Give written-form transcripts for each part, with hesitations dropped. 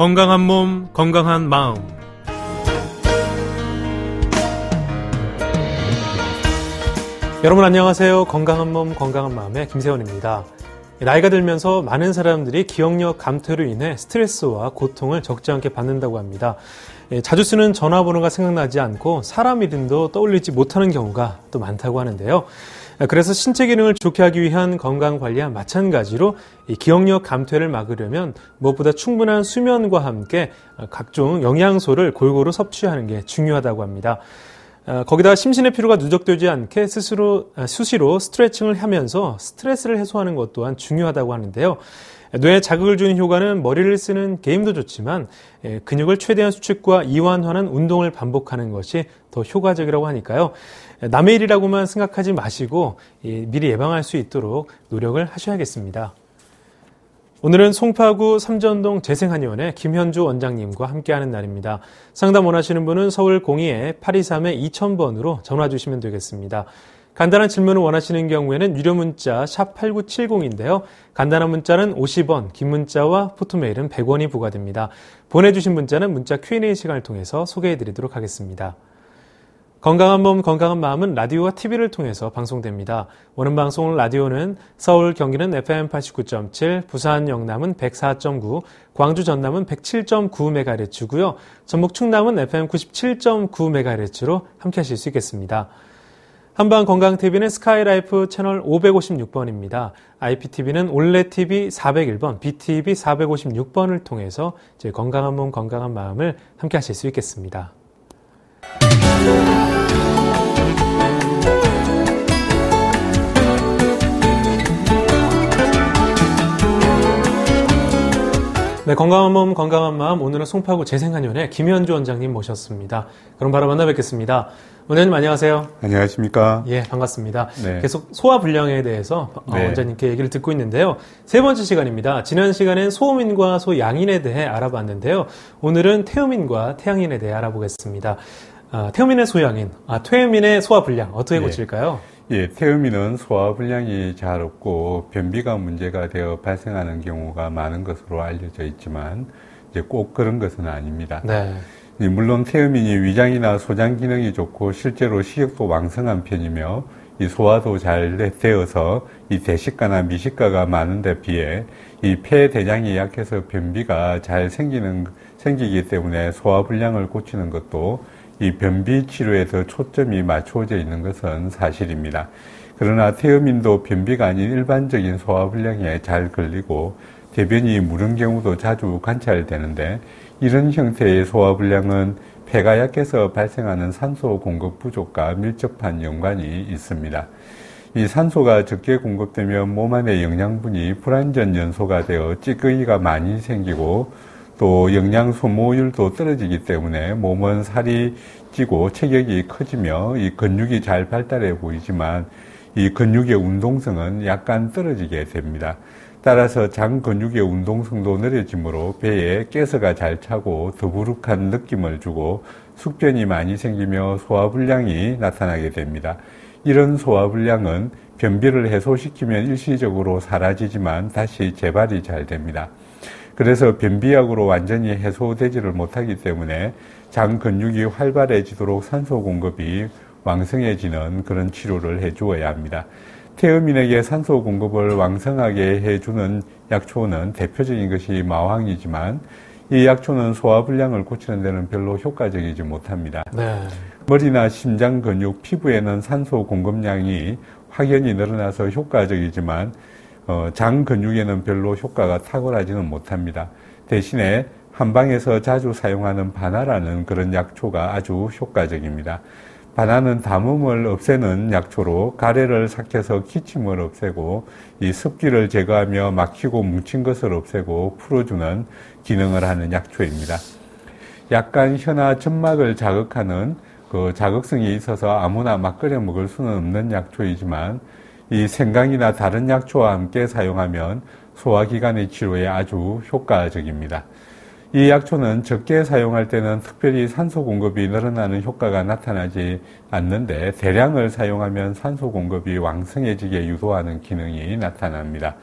건강한 몸, 건강한 마음. 여러분 안녕하세요. 건강한 몸, 건강한 마음의 김세원입니다. 나이가 들면서 많은 사람들이 기억력 감퇴로 인해 스트레스와 고통을 적지 않게 받는다고 합니다. 자주 쓰는 전화번호가 생각나지 않고 사람 이름도 떠올리지 못하는 경우가 또 많다고 하는데요. 그래서 신체 기능을 좋게 하기 위한 건강관리와 마찬가지로 이 기억력 감퇴를 막으려면 무엇보다 충분한 수면과 함께 각종 영양소를 골고루 섭취하는 게 중요하다고 합니다. 거기다가 심신의 피로가 누적되지 않게 수시로 스트레칭을 하면서 스트레스를 해소하는 것 또한 중요하다고 하는데요. 뇌에 자극을 주는 효과는 머리를 쓰는 게임도 좋지만 근육을 최대한 수축과 이완하는 운동을 반복하는 것이 더 효과적이라고 하니까요. 남의 일이라고만 생각하지 마시고 미리 예방할 수 있도록 노력을 하셔야겠습니다. 오늘은 송파구 삼전동 재생한의원의 김현주 원장님과 함께하는 날입니다. 상담 원하시는 분은 서울 02-823-2000번으로 전화 주시면 되겠습니다. 간단한 질문을 원하시는 경우에는 유료 문자 샵 8970인데요. 간단한 문자는 50원, 긴 문자와 포토메일은 100원이 부과됩니다. 보내주신 문자는 문자 Q&A 시간을 통해서 소개해드리도록 하겠습니다. 건강한 몸, 건강한 마음은 라디오와 TV를 통해서 방송됩니다. 오늘 방송 라디오는 서울, 경기는 FM 89.7, 부산, 영남은 104.9, 광주, 전남은 107.9MHz고요. 전북, 충남은 FM 97.9MHz로 함께 하실 수 있겠습니다. 한방건강TV는 스카이라이프 채널 556번입니다. IPTV는 올레TV 401번, BTV 456번을 통해서 제 건강한 몸, 건강한 마음을 함께 하실 수 있겠습니다. 네, 건강한 몸, 건강한 마음. 오늘은 송파구 재생한의원의 김현주 원장님 모셨습니다. 그럼 바로 만나 뵙겠습니다. 원장님 안녕하세요. 안녕하십니까. 예, 반갑습니다. 네. 계속 소화불량에 대해서 원장님께 얘기를 듣고 있는데요. 세 번째 시간입니다. 지난 시간엔 소음인과 소양인에 대해 알아봤는데요. 오늘은 태음인과 태양인에 대해 알아보겠습니다. 태음인의 소양인, 퇴음인의 소화불량 어떻게 고칠까요? 예, 태음인은 소화불량이 잘 없고 변비가 문제가 되어 발생하는 경우가 많은 것으로 알려져 있지만 이제 꼭 그런 것은 아닙니다. 네. 물론 태음인이 위장이나 소장 기능이 좋고 실제로 식욕도 왕성한 편이며 이 소화도 잘 되어서 이 대식가나 미식가가 많은 데 비해 이 폐 대장이 약해서 변비가 잘 생기기 때문에 소화불량을 고치는 것도 이 변비 치료에 더 초점이 맞추어져 있는 것은 사실입니다. 그러나 태음인도 변비가 아닌 일반적인 소화불량에 잘 걸리고 대변이 무른 경우도 자주 관찰되는데 이런 형태의 소화불량은 폐가 약해서 발생하는 산소 공급 부족과 밀접한 연관이 있습니다. 이 산소가 적게 공급되면 몸 안의 영양분이 불완전 연소가 되어 찌꺼기가 많이 생기고 또 영양 소모율도 떨어지기 때문에 몸은 살이 찌고 체격이 커지며 이 근육이 잘 발달해 보이지만 이 근육의 운동성은 약간 떨어지게 됩니다. 따라서 장 근육의 운동성도 느려지므로 배에 가스가 잘 차고 더부룩한 느낌을 주고 숙변이 많이 생기며 소화불량이 나타나게 됩니다. 이런 소화불량은 변비를 해소시키면 일시적으로 사라지지만 다시 재발이 잘 됩니다. 그래서 변비약으로 완전히 해소되지를 못하기 때문에 장 근육이 활발해지도록 산소 공급이 왕성해지는 그런 치료를 해주어야 합니다. 태음인에게 산소 공급을 왕성하게 해주는 약초는 대표적인 것이 마황이지만 이 약초는 소화불량을 고치는 데는 별로 효과적이지 못합니다. 네. 머리나 심장 근육, 피부에는 산소 공급량이 확연히 늘어나서 효과적이지만 장 근육에는 별로 효과가 탁월하지는 못합니다. 대신에 한방에서 자주 사용하는 바나라는 그런 약초가 아주 효과적입니다. 바나는 담음을 없애는 약초로 가래를 삭혀서 기침을 없애고 이 습기를 제거하며 막히고 뭉친 것을 없애고 풀어주는 기능을 하는 약초입니다. 약간 혀나 점막을 자극하는 그 자극성이 있어서 아무나 막 끓여 먹을 수는 없는 약초이지만 이 생강이나 다른 약초와 함께 사용하면 소화기관의 치료에 아주 효과적입니다. 이 약초는 적게 사용할 때는 특별히 산소 공급이 늘어나는 효과가 나타나지 않는데 대량을 사용하면 산소 공급이 왕성해지게 유도하는 기능이 나타납니다.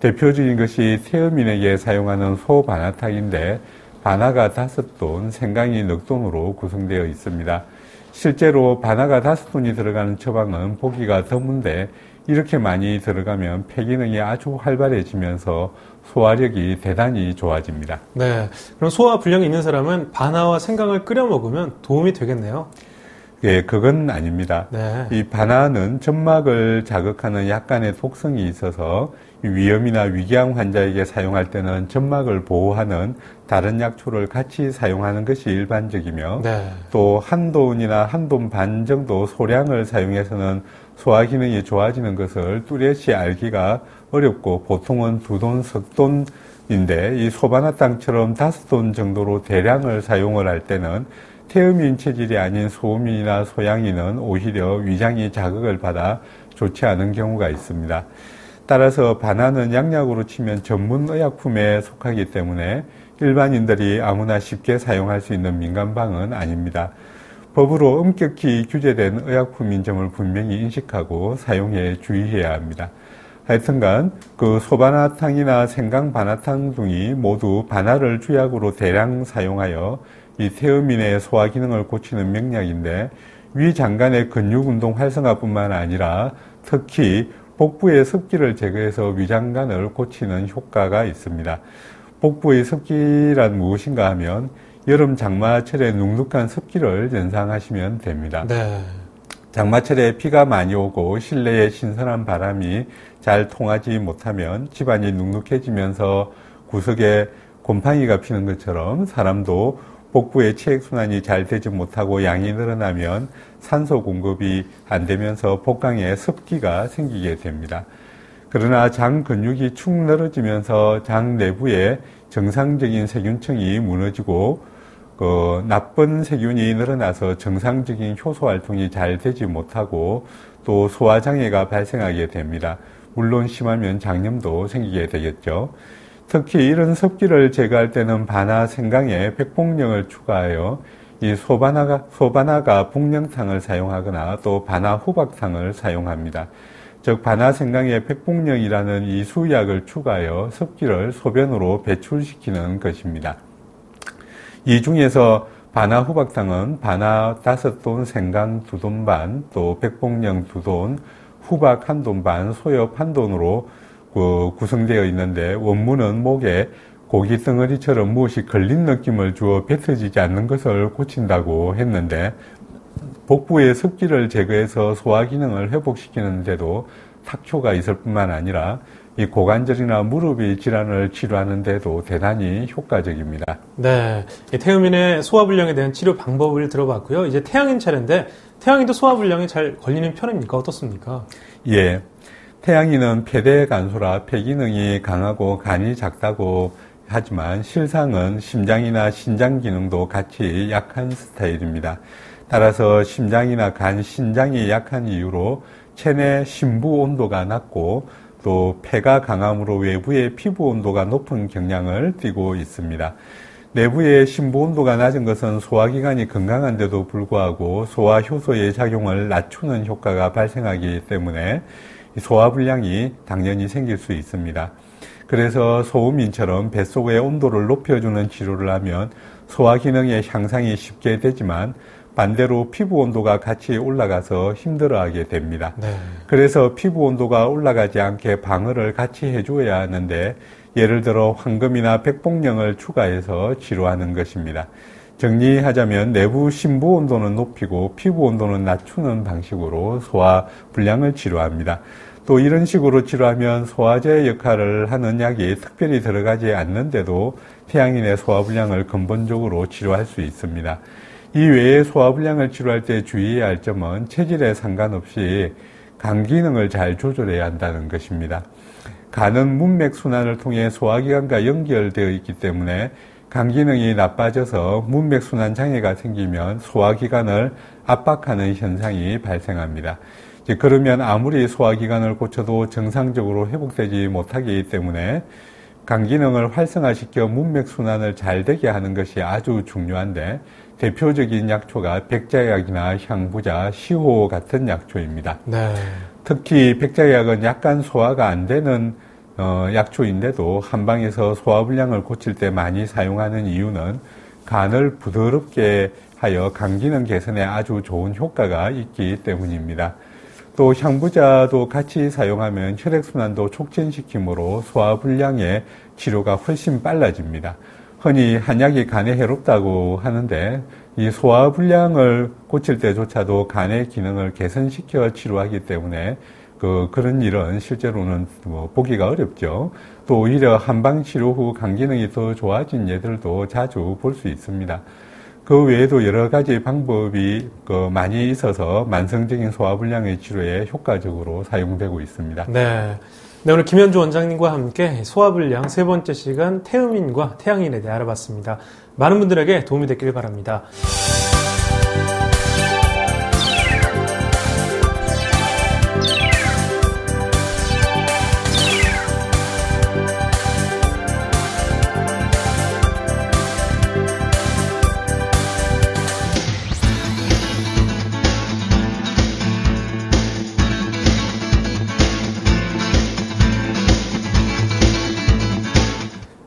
대표적인 것이 태음인에게 사용하는 소바나탁인데 바나가 5돈, 생강이 넉 돈으로 구성되어 있습니다. 실제로 바나가 5돈이 들어가는 처방은 보기가 드문데 이렇게 많이 들어가면 폐 기능이 아주 활발해지면서 소화력이 대단히 좋아집니다. 네, 그럼 소화 불량이 있는 사람은 바나와 생강을 끓여 먹으면 도움이 되겠네요. 예, 그건 아닙니다. 네. 이 바나는 점막을 자극하는 약간의 독성이 있어서 위염이나 위궤양 환자에게 사용할 때는 점막을 보호하는 다른 약초를 같이 사용하는 것이 일반적이며 네. 또 한돈이나 한돈 반 정도 소량을 사용해서는 소화 기능이 좋아지는 것을 뚜렷이 알기가 어렵고 보통은 2돈, 3돈인데 이 소바나땅처럼 5돈 정도로 대량을 사용을 할 때는 태음인 체질이 아닌 소음인이나 소양인은 오히려 위장이 자극을 받아 좋지 않은 경우가 있습니다. 따라서 바나는 약약으로 치면 전문 의약품에 속하기 때문에 일반인들이 아무나 쉽게 사용할 수 있는 민간방은 아닙니다. 법으로 엄격히 규제된 의약품인 점을 분명히 인식하고 사용에 주의해야 합니다. 하여튼간 그 소바나탕이나 생강바나탕 등이 모두 바나를 주약으로 대량 사용하여 이 태음인의 소화 기능을 고치는 명약인데 위장간의 근육운동 활성화뿐만 아니라 특히 복부의 습기를 제거해서 위장간을 고치는 효과가 있습니다. 복부의 습기란 무엇인가 하면 여름 장마철에 눅눅한 습기를 연상하시면 됩니다. 네. 장마철에 비가 많이 오고 실내에 신선한 바람이 잘 통하지 못하면 집안이 눅눅해지면서 구석에 곰팡이가 피는 것처럼 사람도 복부의 체액순환이 잘 되지 못하고 양이 늘어나면 산소 공급이 안 되면서 복강에 습기가 생기게 됩니다. 그러나 장 근육이 축 늘어지면서 장 내부에 정상적인 세균층이 무너지고 나쁜 세균이 늘어나서 정상적인 효소 활동이 잘 되지 못하고 또 소화장애가 발생하게 됩니다. 물론 심하면 장염도 생기게 되겠죠. 특히 이런 습기를 제거할 때는 바나 생강에 백복령을 추가하여 이 소바나가 복령탕을 사용하거나 또 바나 후박탕을 사용합니다. 즉 바나 생강에 백복령이라는 이 수약을 추가하여 습기를 소변으로 배출시키는 것입니다. 이 중에서 바나 후박탕은 바나 5돈, 생강 2돈 반, 또 백복령 2돈, 후박 1돈 반, 소엽 1돈으로 구성되어 있는데 원문은 목에 고기 덩어리처럼 무엇이 걸린 느낌을 주어 뱉어지지 않는 것을 고친다고 했는데 복부의 습기를 제거해서 소화 기능을 회복시키는데도 탁효가 있을 뿐만 아니라 이 고관절이나 무릎의 질환을 치료하는 데도 대단히 효과적입니다. 네, 태음인의 소화불량에 대한 치료 방법을 들어봤고요. 이제 태양인 차례인데 태양인도 소화불량에 잘 걸리는 편입니까? 어떻습니까? 예, 태양인은 폐대 간소라 폐 기능이 강하고 간이 작다고 하지만 실상은 심장이나 신장 기능도 같이 약한 스타일입니다. 따라서 심장이나 간, 신장이 약한 이유로 체내 심부 온도가 낮고 또 폐가 강함으로 외부의 피부 온도가 높은 경향을 띠고 있습니다. 내부의 심부 온도가 낮은 것은 소화기관이 건강한데도 불구하고 소화 효소의 작용을 낮추는 효과가 발생하기 때문에 소화불량이 당연히 생길 수 있습니다. 그래서 소음인처럼 뱃속의 온도를 높여주는 치료를 하면 소화 기능의 향상이 쉽게 되지만 반대로 피부 온도가 같이 올라가서 힘들어하게 됩니다. 네. 그래서 피부 온도가 올라가지 않게 방어를 같이 해줘야 하는데 예를 들어 황금이나 백복령을 추가해서 치료하는 것입니다. 정리하자면 내부 심부 온도는 높이고 피부 온도는 낮추는 방식으로 소화 불량을 치료합니다. 또 이런 식으로 치료하면 소화제 역할을 하는 약이 특별히 들어가지 않는데도 태양인의 소화불량을 근본적으로 치료할 수 있습니다. 이 외에 소화불량을 치료할 때 주의해야 할 점은 체질에 상관없이 간 기능을 잘 조절해야 한다는 것입니다. 간은 문맥순환을 통해 소화기관과 연결되어 있기 때문에 간 기능이 나빠져서 문맥순환 장애가 생기면 소화기관을 압박하는 현상이 발생합니다. 그러면 아무리 소화기관을 고쳐도 정상적으로 회복되지 못하기 때문에 간 기능을 활성화시켜 문맥순환을 잘 되게 하는 것이 아주 중요한데 대표적인 약초가 백자약이나 향부자, 시호 같은 약초입니다. 네. 특히 백자약은 약간 소화가 안 되는 약초인데도 한방에서 소화불량을 고칠 때 많이 사용하는 이유는 간을 부드럽게 하여 간 기능 개선에 아주 좋은 효과가 있기 때문입니다. 또 향부자도 같이 사용하면 혈액순환도 촉진시키므로 소화불량의 치료가 훨씬 빨라집니다. 흔히 한약이 간에 해롭다고 하는데 이 소화불량을 고칠 때조차도 간의 기능을 개선시켜 치료하기 때문에 그런 일은 실제로는 보기가 어렵죠. 또 오히려 한방치료 후 간 기능이 더 좋아진 예들도 자주 볼 수 있습니다. 그 외에도 여러 가지 방법이 많이 있어서 만성적인 소화불량의 치료에 효과적으로 사용되고 있습니다. 네. 네, 오늘 김현주 원장님과 함께 소화불량 세 번째 시간 태음인과 태양인에 대해 알아봤습니다. 많은 분들에게 도움이 됐길 바랍니다.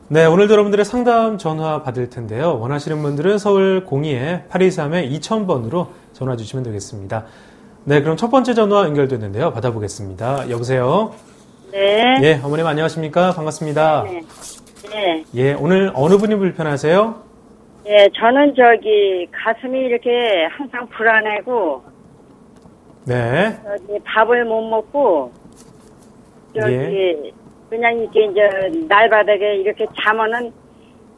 네, 오늘도 여러분들의 상담 전화 받을 텐데요. 원하시는 분들은 서울 02-823-2000번으로 전화 주시면 되겠습니다. 네, 그럼 첫 번째 전화 연결됐는데요. 받아보겠습니다. 여보세요? 네. 예, 어머님 안녕하십니까? 반갑습니다. 네. 네. 예, 오늘 어느 분이 불편하세요? 예, 저는 가슴이 이렇게 항상 불안하고, 네. 밥을 못 먹고, 예. 그냥 이렇게 날바닥에 이렇게 자면은,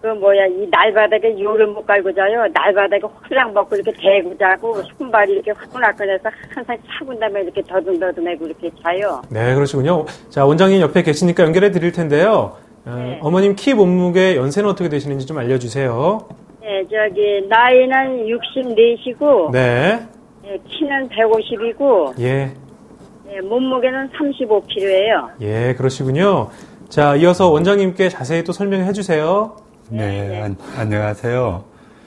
이 날바닥에 요를 못 깔고 자요. 날바닥에 홀랑 먹고 이렇게 대고 자고, 손발이 이렇게 후끈후끈해서 항상 차군 다음에 이렇게 더듬더듬하고 이렇게 자요. 네, 그러시군요. 자, 원장님 옆에 계시니까 연결해 드릴 텐데요. 네. 어머님 키, 몸무게, 연세는 어떻게 되시는지 좀 알려주세요. 네, 나이는 64시고, 네. 예, 키는 150이고, 예. 예, 몸무게는 35kg예요. 예, 그러시군요. 자, 이어서 원장님께 자세히 또 설명해 주세요. 네, 안녕하세요.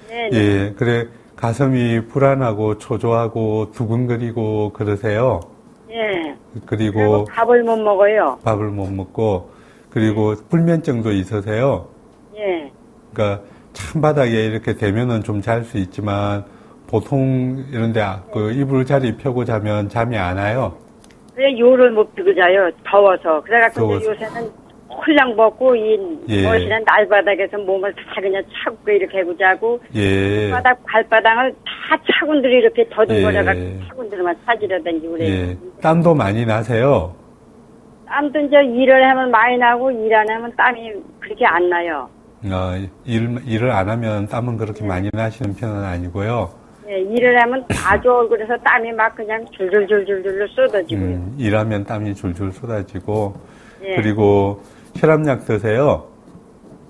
네, 예, 그래, 가슴이 불안하고 초조하고 두근거리고 그러세요. 예. 그리고 밥을 못 먹어요. 밥을 못 먹고, 그리고 불면증도 있으세요. 예. 그러니까 찬바닥에 이렇게 대면은 좀 잘 수 있지만, 보통 이런데 이불 자리 펴고 자면 잠이 안 와요. 그래, 요를 못 피고 자요. 더워서. 그래갖고 더워서. 요새는 홀랑 벗고, 예. 멋이는 날바닥에서 몸을 다 그냥 차고 이렇게 하고 자고, 예. 발바닥을 다 차군들이 이렇게 더듬거려갖고 예. 차군들만 찾으려 다니고 그래요. 예. 땀도 많이 나세요. 땀도 일을 하면 많이 나고, 일 안 하면 땀이 그렇게 안 나요. 일을 안 하면 땀은 그렇게 많이 나시는 편은 아니고요. 예, 일을 하면 아주 얼굴에서 땀이 막 그냥 줄줄줄줄줄 쏟아지고요. 일하면 땀이 줄줄 쏟아지고, 예. 그리고 혈압약 드세요?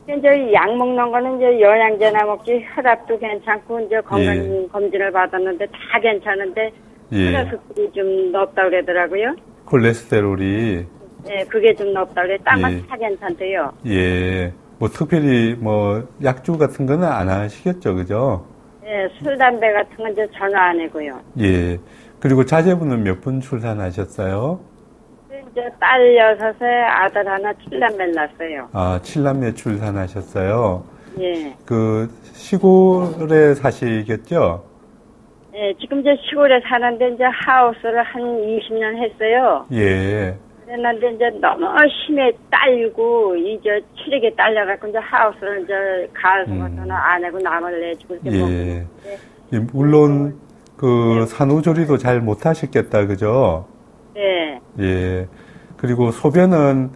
약 먹는 거는 영양제나 먹지, 혈압도 괜찮고, 건강 검진을 받았는데 다 괜찮은데, 혈압이 좀 높다 그러더라고요. 콜레스테롤이. 예, 그게 좀 높다 그래. 땀은 예. 다 괜찮대요. 예. 특별히 약주 같은 거는 안 하시겠죠, 그죠? 예, 술, 담배 같은 건 전혀 안 하고요. 예. 그리고 자제분은 몇 분 출산하셨어요? 딸 6에 아들 하나 7남매 낳았어요. 아, 7남매 출산하셨어요? 예. 시골에 사시겠죠? 예, 지금 시골에 사는데 하우스를 한 20년 했어요. 예. 그랬는데 너무 심해 딸리고 체력에 딸려갖고 하우스를 가을 소모서는 안 하고 남을 내주고 이렇게 예. 예, 물론 산후조리도 잘 못하셨겠다, 그죠? 네. 예. 그리고 소변은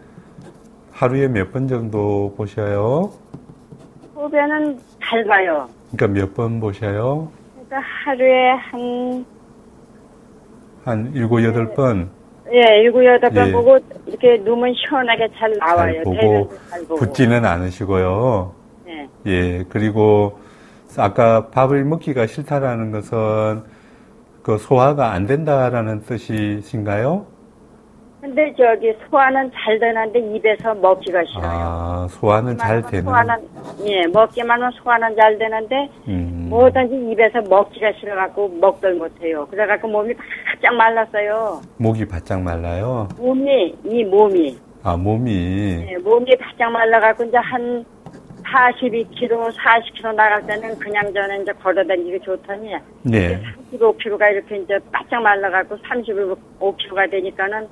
하루에 몇 번 정도 보셔요? 소변은 잘 봐요. 그러니까 몇 번 보셔요? 그러니까 하루에 한 7, 8번? 예, 7, 8번 예. 보고 이렇게 누면 시원하게 잘 나와요. 잘 보고, 붓지는 않으시고요. 네. 예. 그리고 아까 밥을 먹기가 싫다라는 것은 소화가 안 된다라는 뜻이신가요? 근데 소화는 잘 되는데 입에서 먹기가 싫어요. 아, 소화는 잘 되는. 먹기만 하면 소화는 잘 되는데 뭐든지 입에서 먹기가 싫어갖고 먹들 못해요. 그래갖고 몸이 바짝 말랐어요. 목이 바짝 말라요? 이 몸이. 아, 몸이. 네, 몸이 바짝 말라갖고 이제 한 42kg, 40kg 나갈 때는 그냥 저는 이제 걸어다니기 좋더니 네. 35kg가 이렇게 이제 바짝 말라갖고 35kg가 되니까는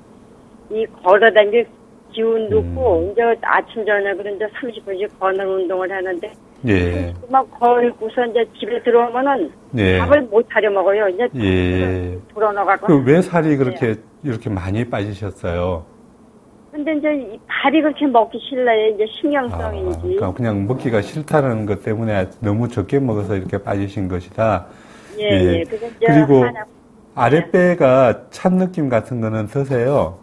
이 걸어다니기 기운도 없고 이제 아침 저녁으로 이제 30분씩 걷는 운동을 하는데 예. 막 걸고서 이제 집에 들어오면은 예. 밥을 못 차려 먹어요. 이제 예. 불어넣어갖고. 그 왜 살이 그렇게 이렇게 많이 빠지셨어요? 근데 이제 이 밥이 그렇게 먹기 싫어요. 이제 신경성인지. 그러니까 그냥 먹기가 싫다는 것 때문에 너무 적게 먹어서 이렇게 빠지신 것이다. 예. 그래서 이제 그리고 하나- 아랫배가 찬 느낌 같은 거는 드세요?